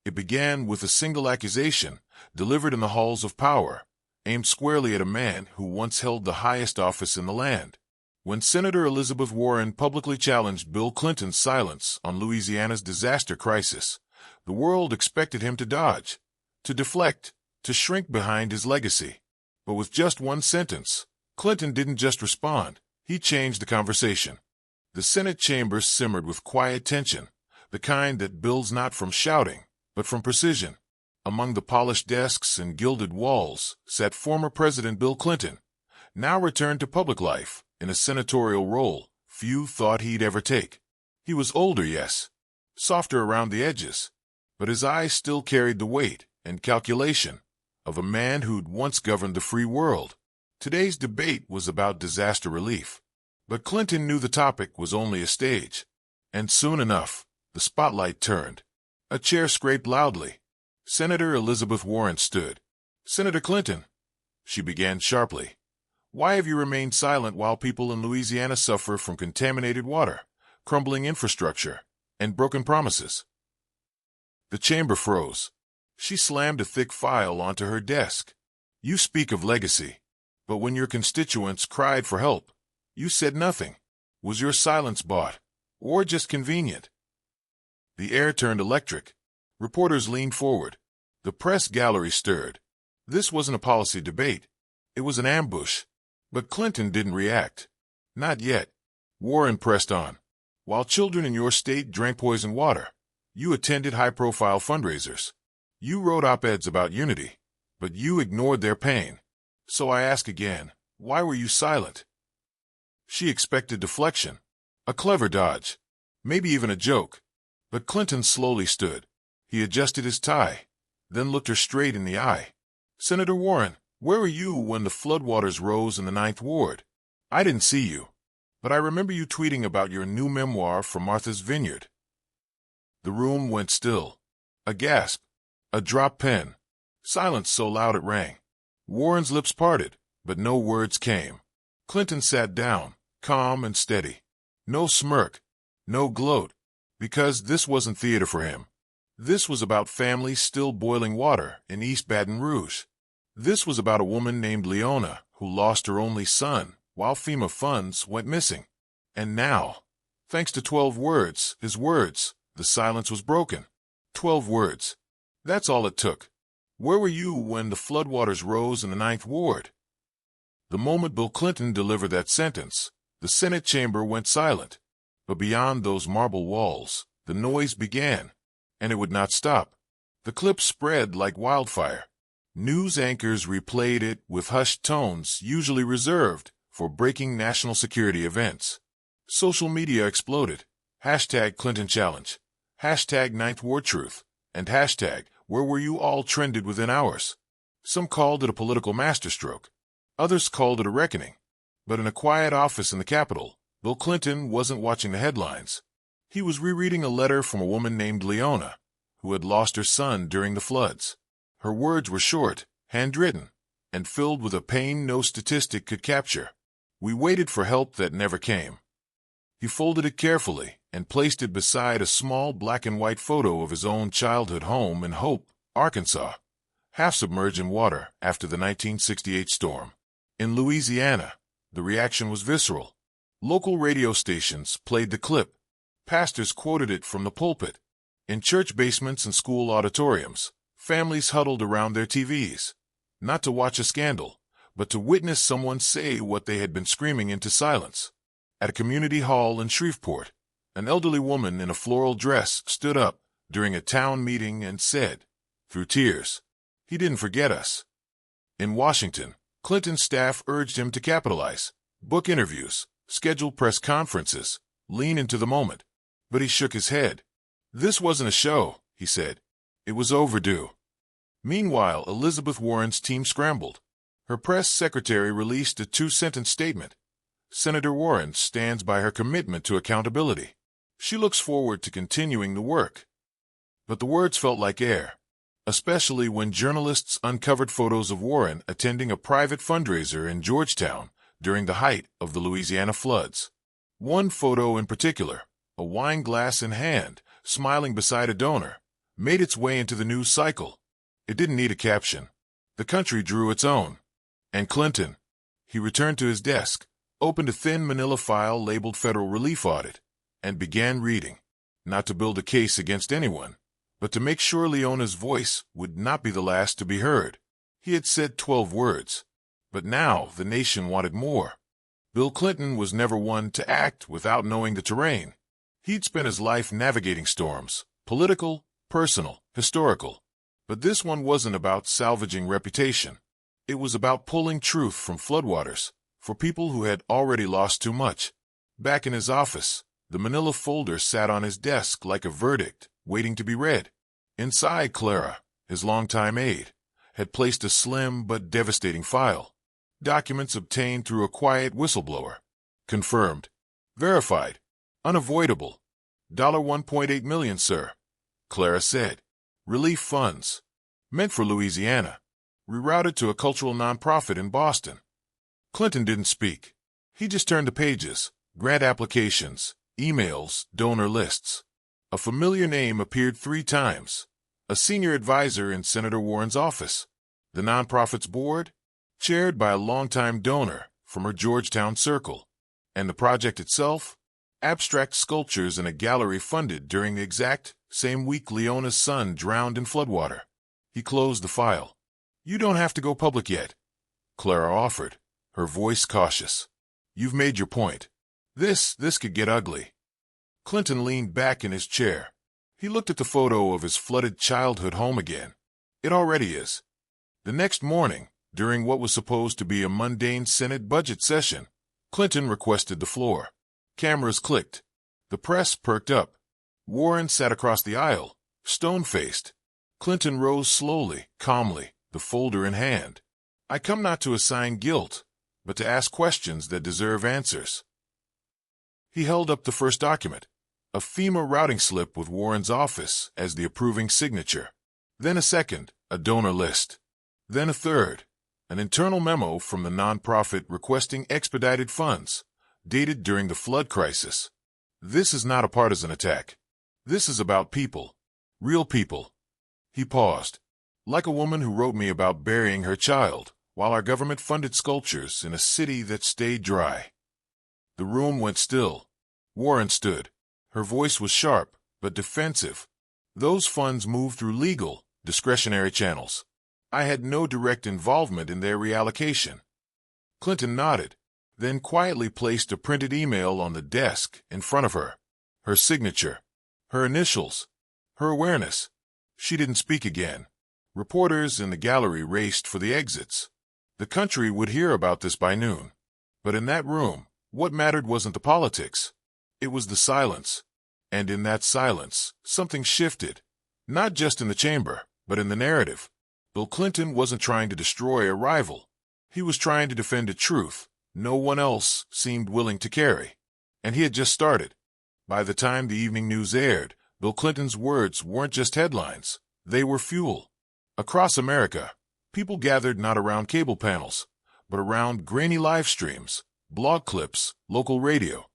It began with a single accusation, delivered in the halls of power, aimed squarely at a man who once held the highest office in the land. When Senator Elizabeth Warren publicly challenged Bill Clinton's silence on Louisiana's disaster crisis, the world expected him to dodge, to deflect, to shrink behind his legacy. But with just one sentence, Clinton didn't just respond, he changed the conversation. The Senate chambers simmered with quiet tension, the kind that builds not from shouting, but from precision. Among the polished desks and gilded walls sat former President Bill Clinton, now returned to public life in a senatorial role few thought he'd ever take. He was older, yes, softer around the edges, but his eyes still carried the weight and calculation of a man who'd once governed the free world. Today's debate was about disaster relief, but Clinton knew the topic was only a stage. And soon enough, the spotlight turned. A chair scraped loudly. Senator Elizabeth Warren stood. "Senator Clinton," she began sharply, "why have you remained silent while people in Louisiana suffer from contaminated water, crumbling infrastructure, and broken promises?" The chamber froze. She slammed a thick file onto her desk. "You speak of legacy, but when your constituents cried for help, you said nothing. Was your silence bought, or just convenient?" The air turned electric. Reporters leaned forward. The press gallery stirred. This wasn't a policy debate. It was an ambush. But Clinton didn't react. Not yet. Warren pressed on. "While children in your state drank poisoned water, you attended high-profile fundraisers. You wrote op-eds about unity, but you ignored their pain. So I ask again, why were you silent?" She expected deflection, a clever dodge, maybe even a joke. But Clinton slowly stood. He adjusted his tie, then looked her straight in the eye. "Senator Warren, where were you when the floodwaters rose in the Ninth Ward? I didn't see you, but I remember you tweeting about your new memoir from Martha's Vineyard." The room went still. A gasp, a dropped pen, silence so loud it rang. Warren's lips parted, but no words came. Clinton sat down, calm and steady. No smirk, no gloat, because this wasn't theater for him. This was about families still boiling water in East Baton Rouge. This was about a woman named Leona who lost her only son while FEMA funds went missing. And now, thanks to 12 words, his words, the silence was broken. 12 words. That's all it took. "Where were you when the floodwaters rose in the Ninth Ward?" The moment Bill Clinton delivered that sentence, the Senate chamber went silent. But beyond those marble walls, the noise began, and it would not stop. The clip spread like wildfire. News anchors replayed it with hushed tones usually reserved for breaking national security events. Social media exploded. Hashtag Clinton Challenge, hashtag Ninth Ward Truth, and hashtag Where Were You All trended within hours. Some called it a political masterstroke. Others called it a reckoning. But in a quiet office in the Capitol, Bill Clinton wasn't watching the headlines. He was rereading a letter from a woman named Leona, who had lost her son during the floods. Her words were short, handwritten, and filled with a pain no statistic could capture. "We waited for help that never came." He folded it carefully and placed it beside a small black and white photo of his own childhood home in Hope, Arkansas, half submerged in water after the 1968 storm. In Louisiana, the reaction was visceral. Local radio stations played the clip. Pastors quoted it from the pulpit. In church basements and school auditoriums, families huddled around their TVs, not to watch a scandal, but to witness someone say what they had been screaming into silence. At a community hall in Shreveport, an elderly woman in a floral dress stood up during a town meeting and said, through tears, "He didn't forget us." In Washington, Clinton's staff urged him to capitalize, book interviews, schedule press conferences, lean into the moment. But he shook his head. "This wasn't a show," he said. "It was overdue." Meanwhile, Elizabeth Warren's team scrambled. Her press secretary released a 2-sentence statement. Senator Warren stands by her commitment to accountability. She looks forward to continuing the work. But the words felt like air, especially when journalists uncovered photos of Warren attending a private fundraiser in Georgetown during the height of the Louisiana floods. One photo in particular, a wine glass in hand, smiling beside a donor, made its way into the news cycle. It didn't need a caption. The country drew its own. And Clinton. He returned to his desk, opened a thin manila file labeled Federal Relief Audit, and began reading. Not to build a case against anyone, but to make sure Leona's voice would not be the last to be heard. He had said 12 words, but now the nation wanted more. Bill Clinton was never one to act without knowing the terrain. He'd spent his life navigating storms, political, personal, historical. But this one wasn't about salvaging reputation. It was about pulling truth from floodwaters for people who had already lost too much. Back in his office, the manila folder sat on his desk like a verdict, waiting to be read. Inside, Clara, his longtime aide, had placed a slim but devastating file. Documents obtained through a quiet whistleblower. Confirmed. Verified. Unavoidable. $1.8 million, sir, Clara said. Relief funds. Meant for Louisiana. Rerouted to a cultural nonprofit in Boston. Clinton didn't speak. He just turned the pages. Grant applications, emails, donor lists. A familiar name appeared 3 times. A senior advisor in Senator Warren's office. The nonprofit's board, chaired by a longtime donor from her Georgetown circle. And the project itself? Abstract sculptures in a gallery funded during the exact same week Leona's son drowned in floodwater. He closed the file. You don't have to go public yet, Clara offered, her voice cautious. You've made your point. This could get ugly. Clinton leaned back in his chair. He looked at the photo of his flooded childhood home again. It already is. The next morning, during what was supposed to be a mundane Senate budget session, Clinton requested the floor. Cameras clicked. The press perked up. Warren sat across the aisle, stone-faced. Clinton rose slowly, calmly, the folder in hand. I come not to assign guilt, but to ask questions that deserve answers. He held up the first document, a FEMA routing slip with Warren's office as the approving signature. Then a second, a donor list. Then a third, an internal memo from the nonprofit requesting expedited funds, dated during the flood crisis. This is not a partisan attack. This is about people. Real people. He paused. Like a woman who wrote me about burying her child, while our government funded sculptures in a city that stayed dry. The room went still. Warren stood. Her voice was sharp, but defensive. Those funds moved through legal, discretionary channels. I had no direct involvement in their reallocation. Clinton nodded, then quietly placed a printed email on the desk in front of her. Her signature. Her initials. Her awareness. She didn't speak again. Reporters in the gallery raced for the exits. The country would hear about this by noon. But in that room, what mattered wasn't the politics. It was the silence. And in that silence, something shifted. Not just in the chamber, but in the narrative. Bill Clinton wasn't trying to destroy a rival. He was trying to defend a truth no one else seemed willing to carry. And he had just started. By the time the evening news aired, Bill Clinton's words weren't just headlines. They were fuel. Across America, people gathered not around cable panels, but around grainy live streams, blog clips, local radio.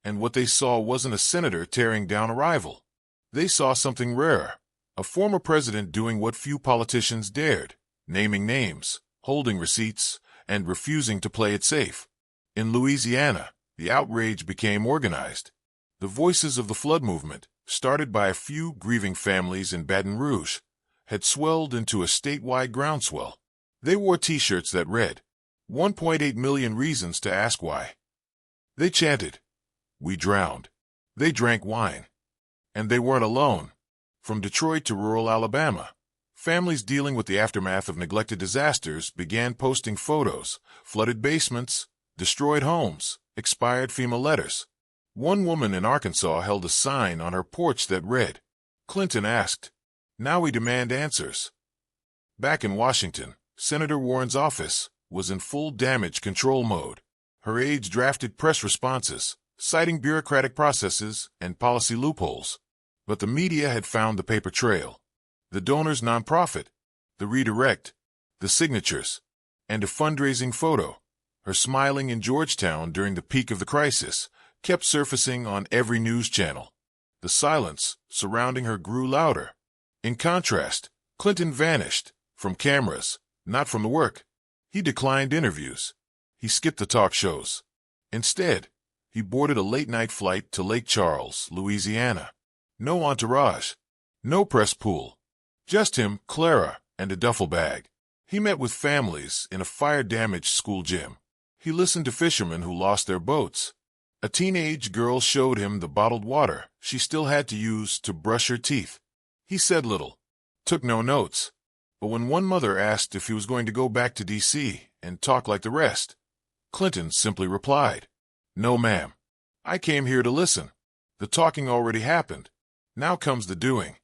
And what they saw wasn't a senator tearing down a rival. They saw something rare. A former president doing what few politicians dared, naming names, holding receipts, and refusing to play it safe. In Louisiana, the outrage became organized. The voices of the flood movement, started by a few grieving families in Baton Rouge, had swelled into a statewide groundswell. They wore T-shirts that read, 1.8 million reasons to ask why. They chanted, "We drowned." They drank wine. And they weren't alone. From Detroit to rural Alabama, families dealing with the aftermath of neglected disasters began posting photos, flooded basements, destroyed homes, expired FEMA letters. One woman in Arkansas held a sign on her porch that read, Clinton asked. Now we demand answers. Back in Washington, Senator Warren's office was in full damage control mode. Her aides drafted press responses, citing bureaucratic processes and policy loopholes. But the media had found the paper trail. The donor's nonprofit, the redirect, the signatures, and a fundraising photo. Her smiling in Georgetown during the peak of the crisis kept surfacing on every news channel. The silence surrounding her grew louder. In contrast, Clinton vanished from cameras, not from the work. He declined interviews. He skipped the talk shows. Instead, he boarded a late-night flight to Lake Charles, Louisiana. No entourage. No press pool. Just him, Clara, and a duffel bag. He met with families in a fire-damaged school gym. He listened to fishermen who lost their boats. A teenage girl showed him the bottled water she still had to use to brush her teeth. He said little, took no notes. But when one mother asked if he was going to go back to D.C. and talk like the rest, Clinton simply replied, "No, ma'am. I came here to listen. The talking already happened. Now comes the doing."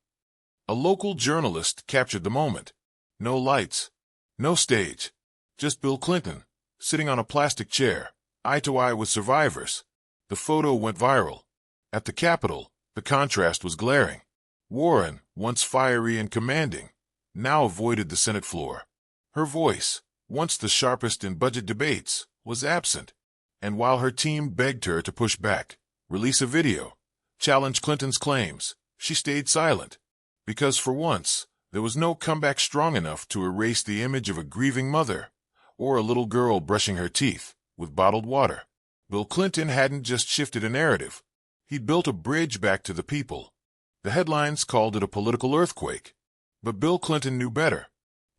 A local journalist captured the moment. No lights. No stage. Just Bill Clinton, sitting on a plastic chair, eye to eye with survivors. The photo went viral. At the Capitol, the contrast was glaring. Warren, once fiery and commanding, now avoided the Senate floor. Her voice, once the sharpest in budget debates, was absent. And while her team begged her to push back, release a video, challenge Clinton's claims, she stayed silent. Because for once, there was no comeback strong enough to erase the image of a grieving mother or a little girl brushing her teeth with bottled water. Bill Clinton hadn't just shifted a narrative. He'd built a bridge back to the people. The headlines called it a political earthquake. But Bill Clinton knew better.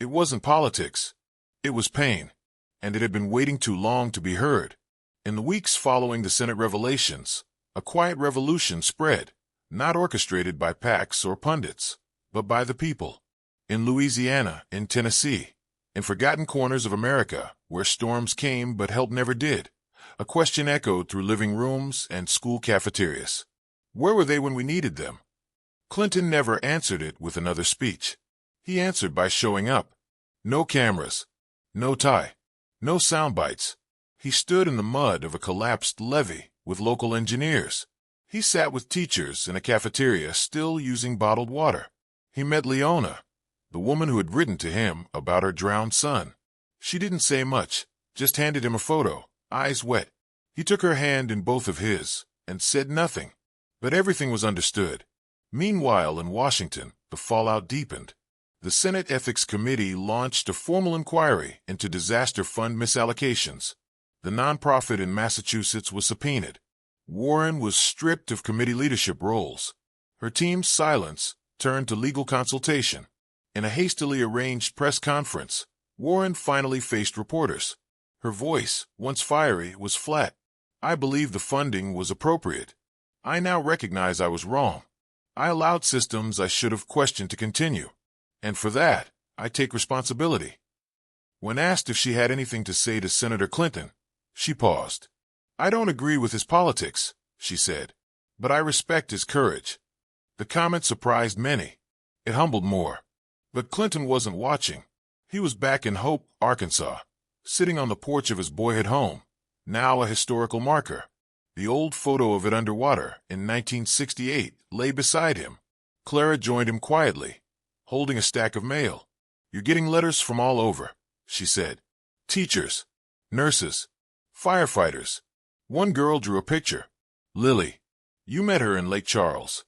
It wasn't politics. It was pain. And it had been waiting too long to be heard. In the weeks following the Senate revelations, a quiet revolution spread, not orchestrated by PACs or pundits, but by the people. In Louisiana, in Tennessee, in forgotten corners of America, where storms came but help never did, a question echoed through living rooms and school cafeterias. Where were they when we needed them? Clinton never answered it with another speech. He answered by showing up. No cameras. No tie. No sound bites. He stood in the mud of a collapsed levee with local engineers. He sat with teachers in a cafeteria still using bottled water. He met Leona, the woman who had written to him about her drowned son. She didn't say much, just handed him a photo, eyes wet. He took her hand in both of his and said nothing. But everything was understood. Meanwhile, in Washington, the fallout deepened. The Senate Ethics Committee launched a formal inquiry into disaster fund misallocations. The nonprofit in Massachusetts was subpoenaed. Warren was stripped of committee leadership roles. Her team's silence turned to legal consultation. In a hastily arranged press conference, Warren finally faced reporters. Her voice, once fiery, was flat. "I believe the funding was appropriate. I now recognize I was wrong. I allowed systems I should have questioned to continue. And for that, I take responsibility." When asked if she had anything to say to Senator Clinton, she paused. "I don't agree with his politics," she said, "but I respect his courage." The comment surprised many. It humbled more. But Clinton wasn't watching. He was back in Hope, Arkansas, sitting on the porch of his boyhood home, now a historical marker. The old photo of it underwater in 1968 lay beside him. Clara joined him quietly, holding a stack of mail. "You're getting letters from all over," she said. "Teachers, nurses, firefighters." One girl drew a picture. "Lily. You met her in Lake Charles."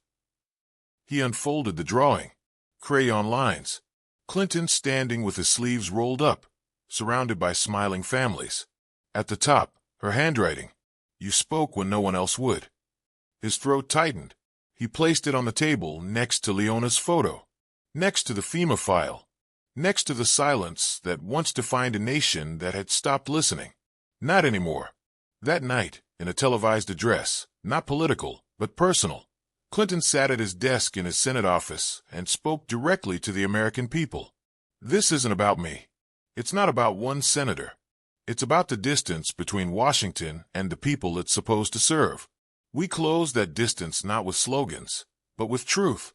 He unfolded the drawing. Crayon lines. Clinton standing with his sleeves rolled up, surrounded by smiling families. At the top, her handwriting. "You spoke when no one else would." His throat tightened. He placed it on the table next to Leona's photo, next to the FEMA file, next to the silence that once defined a nation that had stopped listening. Not anymore. That night, in a televised address, not political, but personal, Clinton sat at his desk in his Senate office and spoke directly to the American people. "This isn't about me. It's not about one senator. It's about the distance between Washington and the people it's supposed to serve. We close that distance not with slogans, but with truth."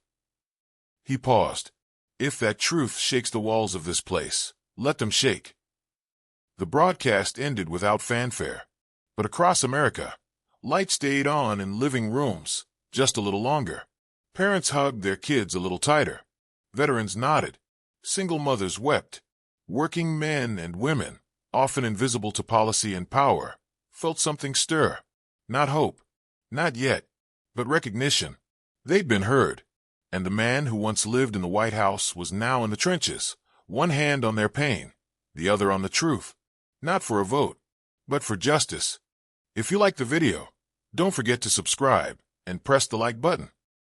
He paused. "If that truth shakes the walls of this place, let them shake." The broadcast ended without fanfare. But across America, lights stayed on in living rooms, just a little longer. Parents hugged their kids a little tighter. Veterans nodded. Single mothers wept. Working men and women, often invisible to policy and power, felt something stir. Not hope. Not yet. But recognition. They'd been heard. And the man who once lived in the White House was now in the trenches, one hand on their pain, the other on the truth. Not for a vote, but for justice. If you like the video, don't forget to subscribe and press the like button.